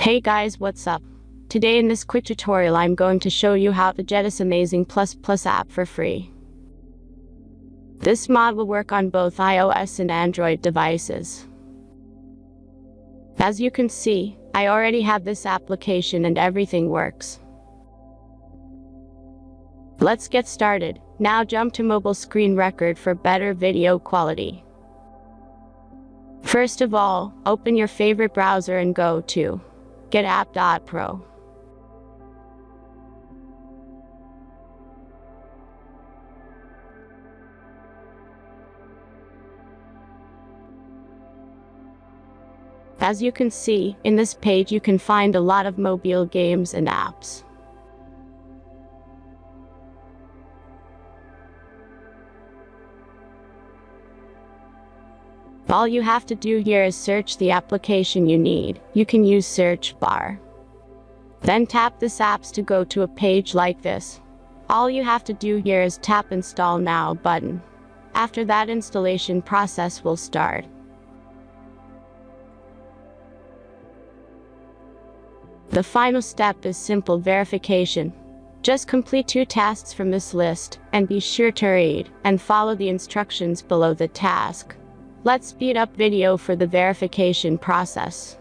Hey guys, what's up? Today in this quick tutorial I'm going to show you how to get this amazing ++ app for free. This mod will work on both iOS and Android devices. As you can see, I already have this application and everything works. Let's get started. Now jump to mobile screen record for better video quality. First of all, open your favorite browser and go to getapp.pro. As you can see, in this page you can find a lot of mobile games and apps. All you have to do here is search the application you need. You can use search bar. Then tap this apps to go to a page like this. All you have to do here is tap install now button. After that, installation process will start. The final step is simple verification. Just complete 2 tasks from this list, and be sure to read and follow the instructions below the task. Let's speed up video for the verification process.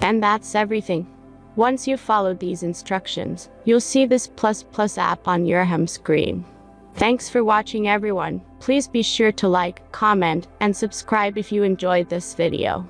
And that's everything. Once you've followed these instructions, you'll see this ++ app on your home screen. Thanks for watching everyone. Please be sure to like, comment, and subscribe if you enjoyed this video.